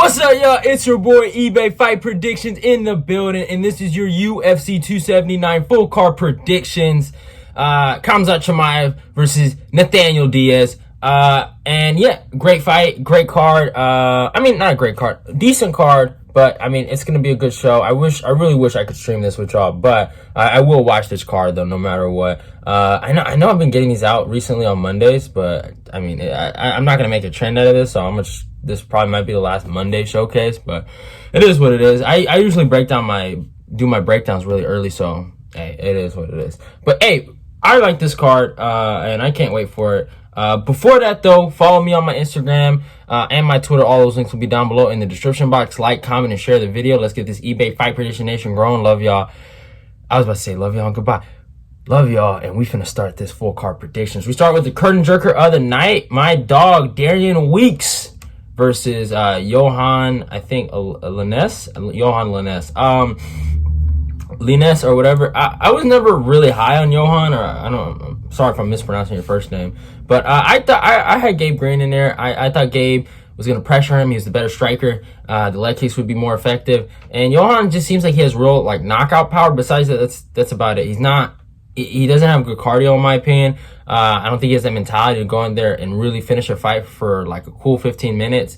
What's up, y'all? It's your boy eBay Fight Predictions in the building, and this is your UFC 279 full card predictions. Khamzat Chimaev versus Nathaniel Diaz. And yeah, great fight, great card. I mean, not a great card, decent card, but I mean, it's gonna be a good show. I really wish I could stream this with y'all, but I will watch this card though, no matter what. I know I've been getting these out recently on Mondays, but I mean, I'm not gonna make a trend out of this, so this probably might be the last Monday showcase, but it is what it is. I usually do my breakdowns really early, so hey, it is what it is. But hey, I like this card, and I can't wait for it. Before that though, follow me on my Instagram and my Twitter. All those links will be down below in the description box. Like, comment, and share the video. Let's get this eBay Fight Prediction Nation growing. Love y'all. I was about to say love y'all and goodbye. Love y'all, and we finna start this full card predictions. We start with the curtain jerker of the night. My dog, Darian Weeks versus Johan, I think, Lines? Johan Lines. Lines or whatever. I was never really high on Johan, or I'm sorry if I'm mispronouncing your first name, but I thought I had Gabe Green in there. I thought Gabe was going to pressure him. He was the better striker. The leg kicks would be more effective, and Johan just seems like he has real like knockout power. Besides that, that's about it. He doesn't have good cardio in my opinion. I don't think he has that mentality to go in there and really finish a fight for like a cool 15 minutes.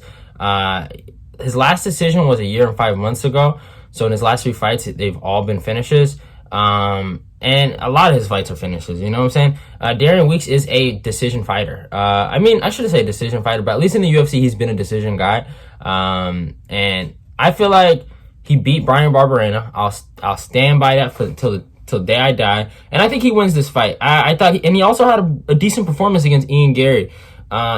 His last decision was a year and 5 months ago. So in his last 3 fights, they've all been finishes. And a lot of his fights are finishes, you know what I'm saying? Darian Weeks is a decision fighter. I mean, I shouldn't say decision fighter, but at least in the UFC, he's been a decision guy. And I feel like he beat Brian Barberena. I'll stand by that till the day I die. And I think he wins this fight. I thought, and he also had a decent performance against Ian Gary.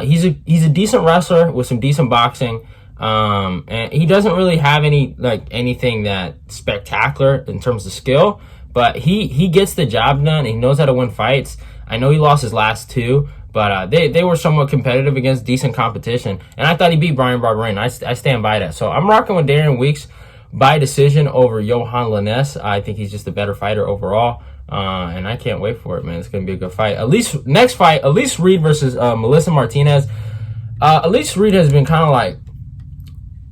He's a decent wrestler with some decent boxing. And he doesn't really have anything that spectacular in terms of skill, but he gets the job done. He knows how to win fights. I know he lost his last 2, but they were somewhat competitive against decent competition. And I thought he beat Brian Barberena. I stand by that. So I'm rocking with Darian Weeks by decision over Johan Lines. I think he's just a better fighter overall. And I can't wait for it, man. It's going to be a good fight. Next fight, Elise Reed versus Melissa Martinez. Elise Reed has been kind of like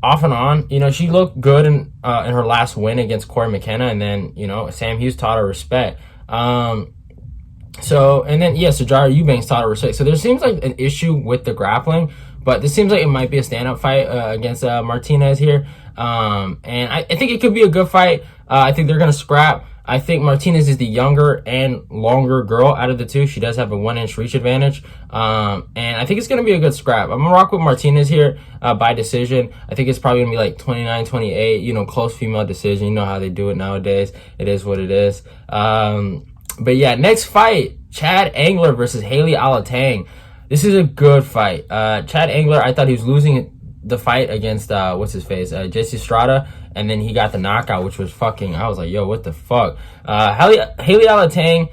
off and on. You know, she looked good in her last win against Corey McKenna, and then, you know, Sam Hughes taught her respect. So Sajara Eubanks taught her respect. So there seems like an issue with the grappling, but this seems like it might be a stand-up fight against Martinez here. And I think it could be a good fight. I think they're going to scrap. I think Martinez is the younger and longer girl out of the two. She does have a 1-inch reach advantage. And I think it's going to be a good scrap. I'm going to rock with Martinez here by decision. I think it's probably going to be like 29-28, you know, close female decision. You know how they do it nowadays. It is what it is. But yeah, next fight, Chad Angler versus Heili Alateng. This is a good fight. Chad Angler, I thought he was losing the fight against, Jesse Estrada, and then he got the knockout, which was I was like, yo, what the fuck? Heili Alateng,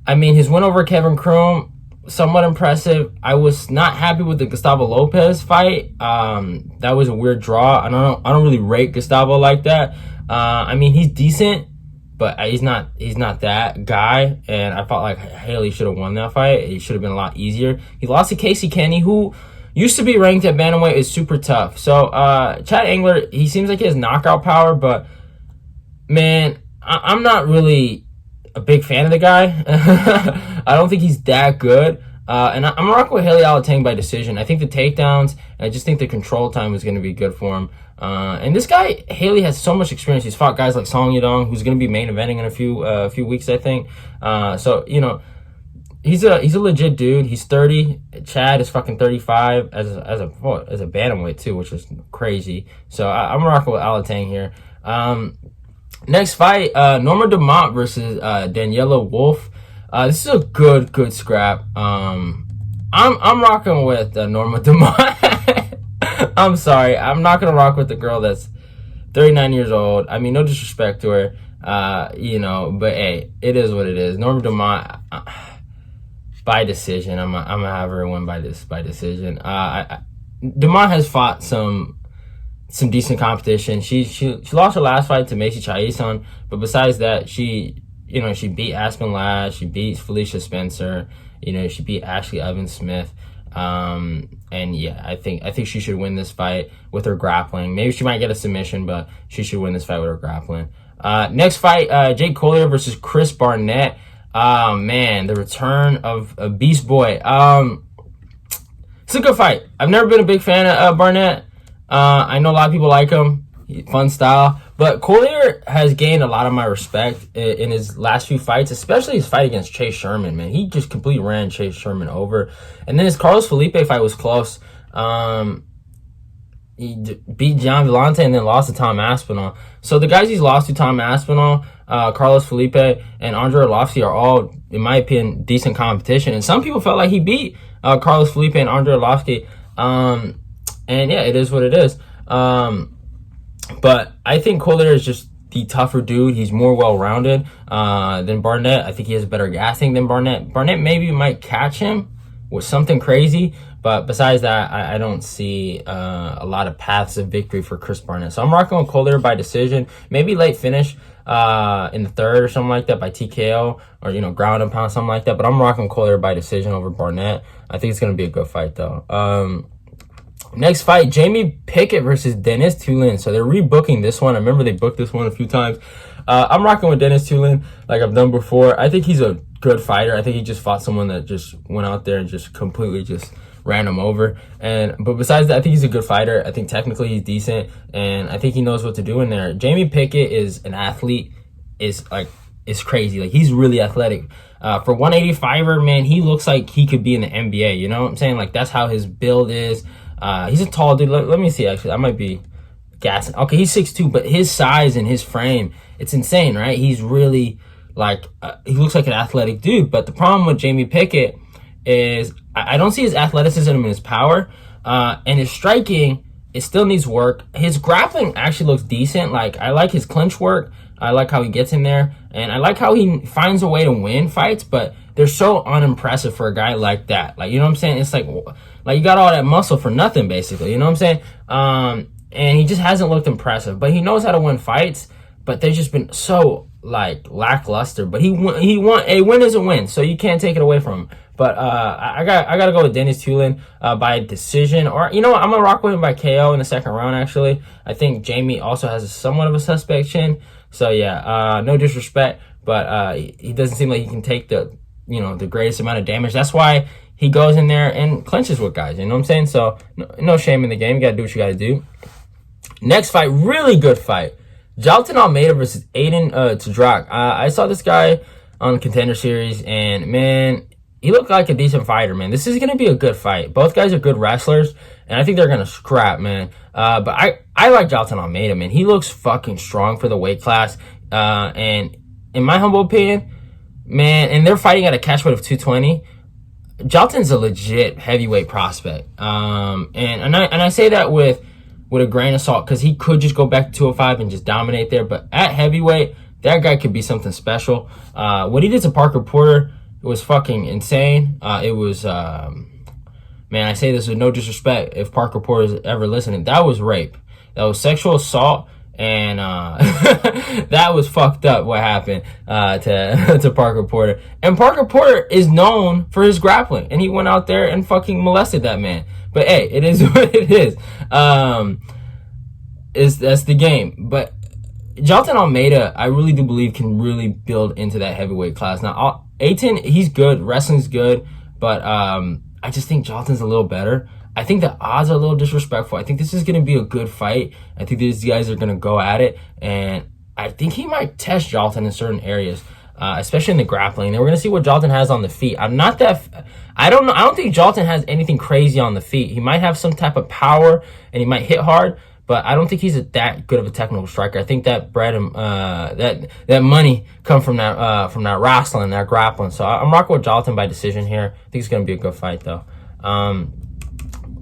I mean, his win over Kevin Kroom, somewhat impressive. I was not happy with the Gustavo Lopez fight. That was a weird draw. I don't really rate Gustavo like that. I mean, he's decent, but he's not that guy, and I felt like Heili should have won that fight. It should have been a lot easier. He lost to Casey Kenny, who used to be ranked at bantamweight, is super tough. So Chad Angler, he seems like he has knockout power, but man, I'm not really a big fan of the guy. I don't think he's that good. And I'm rocking with Heili Alateng by decision. I think the takedowns, and I just think the control time is going to be good for him. And this guy, Heili, has so much experience. He's fought guys like Song Yadong, who's going to be main eventing in a few weeks, I think. So, you know, he's a legit dude. He's 30. Chad is fucking 35 as a bantamweight too, which is crazy. So I'm rocking with Alateng here. Next fight, Norma Dumont versus Danyelle Wolf. This is a good scrap. I'm rocking with Norma Dumont. I'm sorry, I'm not gonna rock with the girl that's 39 years old. I mean, no disrespect to her, you know, but hey, it is what it is. Norma Dumont. By decision, I'm gonna have her win by decision. Dumont has fought some decent competition. She lost her last fight to Macy Chiasson, but besides that, she beat Aspen Ladd, she beat Felicia Spencer, you know, she beat Ashley Evans Smith. And yeah, I think she should win this fight with her grappling. Maybe she might get a submission, but she should win this fight with her grappling. Next fight, Jake Collier versus Chris Barnett. Man, the return of a Beast Boy. It's a good fight. I've never been a big fan of Barnett. I know a lot of people like him. Fun style. But Collier has gained a lot of my respect in his last few fights, especially his fight against Chase Sherman, man. He just completely ran Chase Sherman over. And then his Carlos Felipe fight was close. He beat John Villante and then lost to Tom Aspinall. So the guys he's lost to, Tom Aspinall, Carlos Felipe, and Andre Arlovski are all, in my opinion, decent competition. And some people felt like he beat Carlos Felipe and Andre Arlovski. And yeah, it is what it is. But I think Collier is just the tougher dude. He's more well-rounded than Barnett. I think he has better gassing than Barnett. Barnett maybe might catch him with something crazy. But besides that, I don't see a lot of paths of victory for Chris Barnett. So I'm rocking with Collier by decision. Maybe late finish in the third or something like that by TKO or, you know, ground and pound, something like that. But I'm rocking Collier by decision over Barnett. I think it's going to be a good fight, though. Next fight, Jamie Pickett versus Denis Tiuliulin. So they're rebooking this one. I remember they booked this one a few times. I'm rocking with Denis Tiuliulin like I've done before. I think he's a good fighter. I think he just fought someone that just went out there and just completely just ran him over. But besides that, I think he's a good fighter. I think technically he's decent, and I think he knows what to do in there. Jamie Pickett is an athlete. Is crazy. Like, he's really athletic. For 185er, man, he looks like he could be in the NBA. You know what I'm saying? Like, that's how his build is. He's a tall dude. Let me see, actually. I might be gassing. Okay, he's 6'2", but his size and his frame, it's insane, right? He's really, like, he looks like an athletic dude. But the problem with Jamie Pickett is I don't see his athleticism and his power. And his striking, it still needs work. His grappling actually looks decent. Like, I like his clinch work. I like how he gets in there. And I like how he finds a way to win fights, but they're so unimpressive for a guy like that. Like, you know what I'm saying? It's like you got all that muscle for nothing, basically. You know what I'm saying? And he just hasn't looked impressive. But he knows how to win fights, but they've just been so, like, lackluster. But he won. A win is a win, so you can't take it away from him. But I gotta go with Denis Tiuliulin by decision. Or, you know what? I'm going to rock with him by KO in the second round, actually. I think Jamie also has somewhat of a suspect chin. So, yeah, no disrespect. But he doesn't seem like he can take the greatest amount of damage. That's why he goes in there and clinches with guys. You know what I'm saying? So, no shame in the game. You got to do what you got to do. Next fight, really good fight. Jailton Almeida versus Aiden Tadrak. I saw this guy on Contender Series, and, man, he looked like a decent fighter, man. This is going to be a good fight. Both guys are good wrestlers, and I think they're going to scrap, man. But I like Jailton Almeida, man. He looks fucking strong for the weight class. And in my humble opinion, man, and they're fighting at a catch weight of 220. Jailton's a legit heavyweight prospect. And I say that with a grain of salt, because he could just go back to 205 and just dominate there. But at heavyweight, that guy could be something special. What he did to Parker Porter, it was fucking insane. It was, man, I say this with no disrespect if Parker Porter is ever listening. That was rape. That was sexual assault. And that was fucked up what happened to Parker Porter. And Parker Porter is known for his grappling. And he went out there and fucking molested that man. But hey, it is what it is. That's the game. But Jailton Almeida, I really do believe, can really build into that heavyweight class. Now, Aiton, he's good. Wrestling's good. But I just think Jailton's a little better. I think the odds are a little disrespectful. I think this is going to be a good fight. I think these guys are going to go at it. And I think he might test Jailton in certain areas, especially in the grappling. And we're going to see what Jailton has on the feet. I don't know. I don't think Jailton has anything crazy on the feet. He might have some type of power, and he might hit hard. But I don't think he's that good of a technical striker. I think that bread and that money come from that wrestling, that grappling. So I'm rocking with Jailton by decision here. I think it's going to be a good fight, though.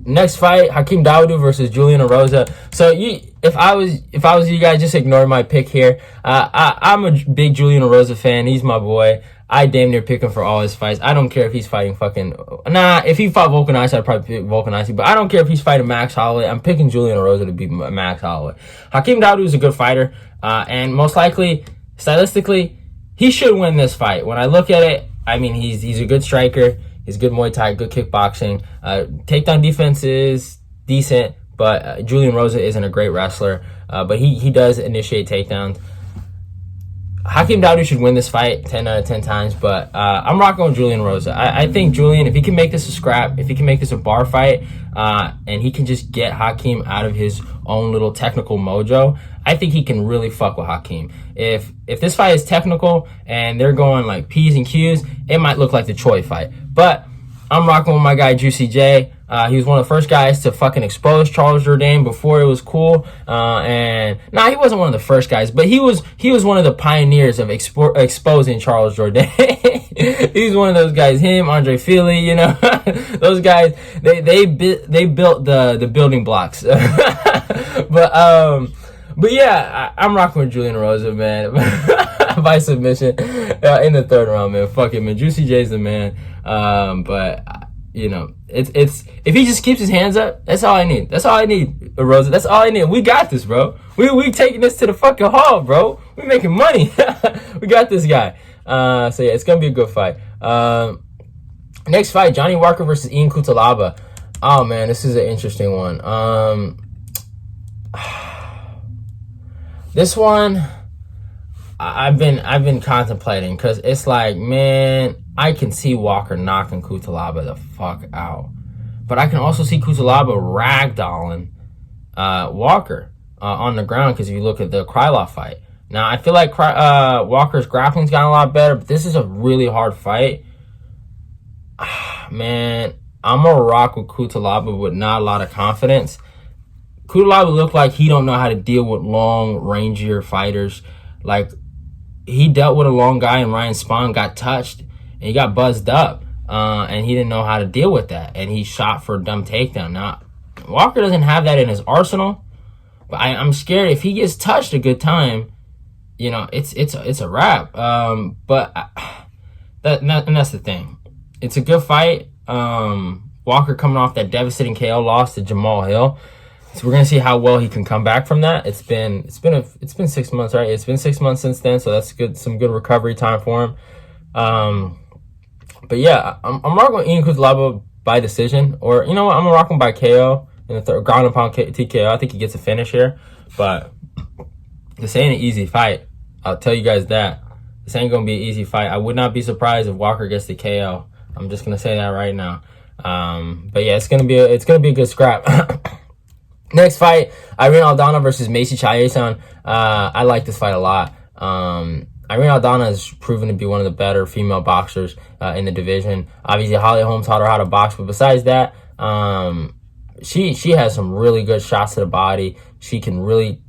Next fight, Hakeem Dawodu versus Julian Erosa. So if I was you guys, just ignore my pick here. I'm a big Julian Erosa fan. He's my boy. I damn near pick him for all his fights. I don't care if he's fighting if he fought Volkanovski, I'd probably pick Volkanovski. But I don't care if he's fighting Max Holloway. I'm picking Julian Erosa to beat Max Holloway. Hakeem Dawodu is a good fighter. And most likely, stylistically, he should win this fight. When I look at it, I mean, he's a good striker. He's good Muay Thai, good kickboxing. Takedown defense is decent, but Julian Erosa isn't a great wrestler. But he does initiate takedowns. Hakeem Dawodu should win this fight 10 out of 10 times, but I'm rocking with Julian Erosa. I think Julian, if he can make this a scrap, if he can make this a bar fight, and he can just get Hakeem out of his own little technical mojo, I think he can really fuck with Hakeem. If this fight is technical and they're going like P's and Q's, it might look like the Choi fight. But I'm rocking with my guy Juicy J. He was one of the first guys to fucking expose Charles Jourdain before it was cool. And he wasn't one of the first guys, but he was one of the pioneers of exposing Charles Jourdain. He's one of those guys. Him, Andre Fili, you know, those guys. They built the building blocks. But yeah, I'm rocking with Julian Erosa, man, by submission in the third round, man. Fuck it, man. Juicy J's the man. But you know, it's if he just keeps his hands up, that's all I need. That's all I need, Erosa. That's all I need. We got this, bro. We taking this to the fucking hall, bro. We making money. We got this guy. So yeah, it's gonna be a good fight. Next fight, Johnny Walker versus Ian Cutelaba. Oh man, this is an interesting one. This one, I've been contemplating, because it's like, man, I can see Walker knocking Cutelaba the fuck out, but I can also see Cutelaba ragdolling Walker on the ground, because if you look at the Krylov fight. Now, I feel like Walker's grappling's gotten a lot better, but this is a really hard fight. Man, I'm gonna rock with Cutelaba with not a lot of confidence. Cutelaba looked like he don't know how to deal with long, rangier fighters. Like, he dealt with a long guy in Ryan Spahn, got touched, and he got buzzed up. And he didn't know how to deal with that. And he shot for a dumb takedown. Now, Walker doesn't have that in his arsenal. But I'm scared if he gets touched a good time, you know, it's a wrap. But that's the thing. It's a good fight. Walker coming off that devastating KO loss to Jamal Hill. So we're gonna see how well he can come back from that. It's been 6 months, right? It's been 6 months since then, so that's good. Some good recovery time for him. But yeah, I'm rocking with Ian Cutelaba by decision, or you know what? I'm gonna rock him by KO in the third, ground and pound TKO. I think he gets a finish here, but this ain't an easy fight. I'll tell you guys that. This ain't gonna be an easy fight. I would not be surprised if Walker gets the KO. I'm just gonna say that right now. But yeah, it's gonna be a good scrap. Next fight, Irene Aldana versus Macy Chiasson. I like this fight a lot. Irene Aldana has proven to be one of the better female boxers in the division. Obviously, Holly Holm taught her how to box, but besides that, she has some really good shots to the body. She can really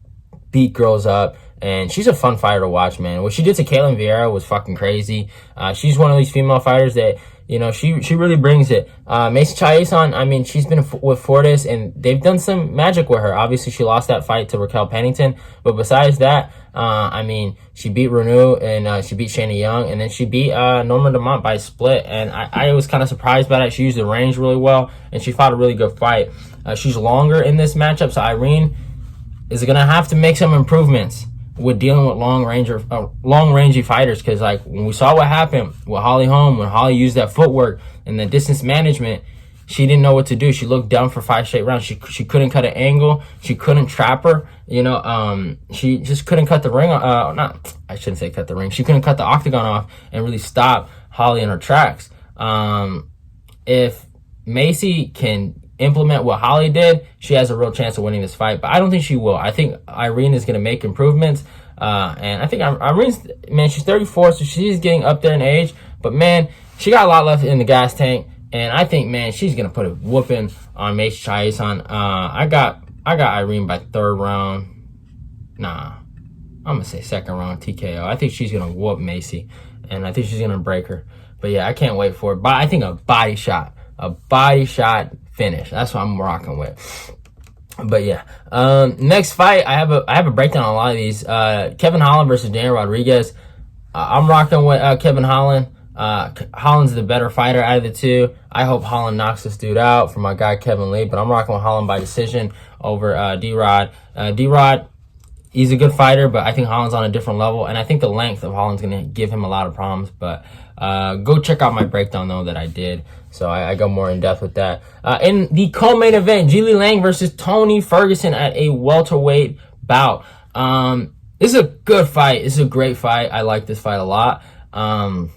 beat girls up, and she's a fun fighter to watch, man. What she did to Kaylin Vieira was fucking crazy. She's one of these female fighters that, you know, she really brings it. Macy Chiasson, I mean, she's been with Fortis, and they've done some magic with her. Obviously, she lost that fight to Raquel Pennington, but besides that, I mean, she beat Renew, and she beat Shayna Young, and then she beat Norma Dumont by split, and I was kind of surprised by that. She used the range really well, and she fought a really good fight. She's longer in this matchup, so Irene is going to have to make some improvements with dealing with long-rangey fighters, because like when we saw what happened with Holly Holm, when Holly used that footwork and the distance management, she didn't know what to do. She looked down for 5 straight rounds. She couldn't cut an angle. She couldn't trap her. You know, she just couldn't cut the ring. I shouldn't say cut the ring. She couldn't cut the octagon off and really stop Holly in her tracks. If Macy can implement what Holly did, she has a real chance of winning this fight, but I don't think she will. I think Irene is going to make improvements, and I think Irene's, man, she's 34, so she's getting up there in age, but man, she got a lot left in the gas tank, and I think, man, she's going to put a whooping on Macy Chiasson. I got Irene by third round. I'm going to say second round TKO. I think she's going to whoop Macy, and I think she's going to break her, but yeah, I can't wait for it. But I think a body shot finish. That's what I'm rocking with. But yeah, next fight, I have a breakdown on a lot of these. Kevin Holland versus Daniel Rodriguez. I'm rocking with Kevin Holland. Holland's the better fighter out of the two. I hope Holland knocks this dude out for my guy Kevin Lee, but I'm rocking with Holland by decision over D-Rod. D-Rod, he's a good fighter, but I think Holland's on a different level, and I think the length of Holland's going to give him a lot of problems. But Go check out my breakdown though that I did. So I go more in depth with that. In the co-main event, Jingliang versus Tony Ferguson at a welterweight bout. This is a good fight. This is a great fight. I like this fight a lot. I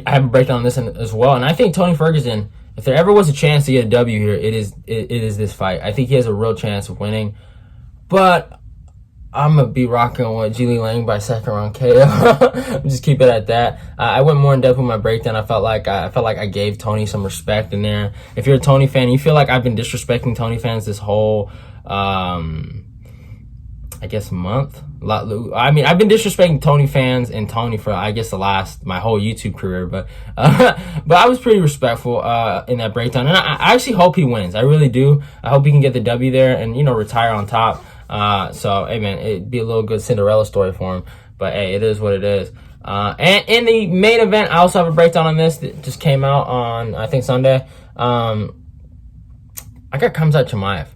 have a breakdown on this as well, and I think Tony Ferguson, if there ever was a chance to get a W here, it is this fight. I think he has a real chance of winning, but I'm gonna be rocking with Jingliang by second round KO. Just keep it at that. I went more in depth with my breakdown. I felt like I gave Tony some respect in there. If you're a Tony fan, you feel like I've been disrespecting Tony fans this whole, I guess, month. I mean, I've been disrespecting Tony fans and Tony for, I guess, my whole YouTube career. But I was pretty respectful in that breakdown, and I actually hope he wins. I really do. I hope he can get the W there and, you know, retire on top. So, hey, man, it'd be a little good Cinderella story for him. But, hey, it is what it is. And in the main event, I also have a breakdown on this that just came out on, I think, Sunday. I got Khamzat Chimaev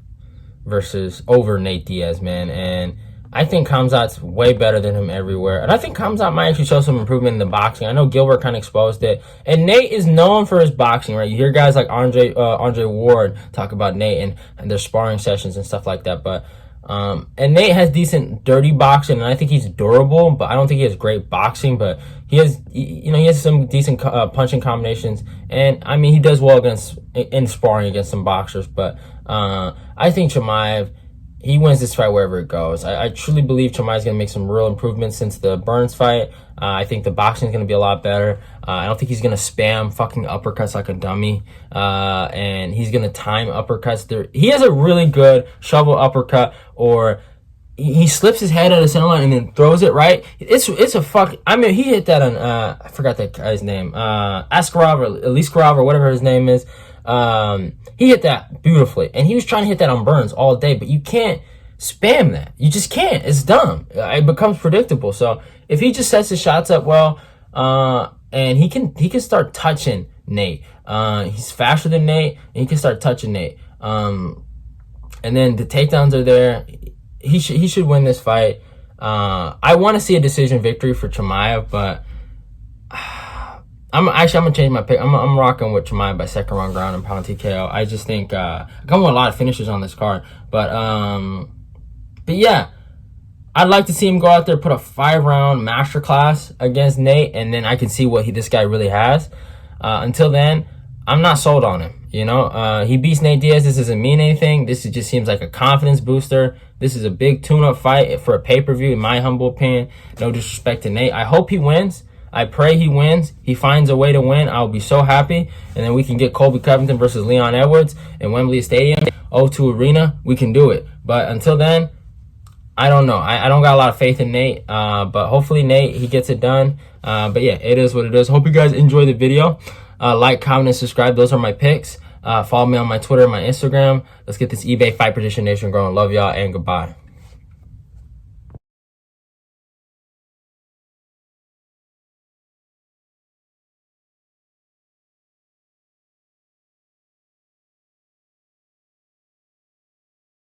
over Nate Diaz, man. And I think Khamzat's way better than him everywhere. And I think Khamzat might actually show some improvement in the boxing. I know Gilbert kind of exposed it. And Nate is known for his boxing, right? You hear guys like Andre Ward talk about Nate and their sparring sessions and stuff like that. But and Nate has decent dirty boxing, and I think he's durable, but I don't think he has great boxing. But he has some decent punching combinations, and I mean, he does well in sparring against some boxers. But I think Chimaev, he wins this fight wherever it goes. I truly believe Chimaev's going to make some real improvements since the Burns fight. I think the boxing is going to be a lot better. I don't think he's going to spam fucking uppercuts like a dummy. And he's going to time uppercuts. He has a really good shovel uppercut, or he slips his head at a center line and then throws it right. It's a fuck. I mean, he hit that on, I forgot that guy's name. Askarov or Eliskarov or whatever his name is. He hit that beautifully, and he was trying to hit that on Burns all day, but you can't spam that. You just can't. It's dumb. It becomes predictable. So if he just sets his shots up well, and he can start touching Nate. He's faster than Nate, and he can start touching Nate. And then the takedowns are there. He should win this fight. I want to see a decision victory for Chimaev, but I'm gonna change my pick. I'm rocking with Chimaev by second round ground and pound TKO. I just think I come with a lot of finishes on this card, but yeah, I'd like to see him go out there, put a 5-round masterclass against Nate, and then I can see what this guy really has. Until then, I'm not sold on him. You know, he beats Nate Diaz. This doesn't mean anything. This just seems like a confidence booster. This is a big tune-up fight for a pay-per-view, in my humble opinion. No disrespect to Nate. I hope he wins. I pray he wins. He finds a way to win. I'll be so happy. And then we can get Colby Covington versus Leon Edwards in Wembley Stadium, O2 Arena. We can do it. But until then, I don't know. I don't got a lot of faith in Nate. But hopefully Nate, he gets it done. But yeah, it is what it is. Hope you guys enjoy the video. Like, comment, and subscribe. Those are my picks. Follow me on my Twitter and my Instagram. Let's get this eBay Fight Prediction Nation growing. Love y'all, and goodbye.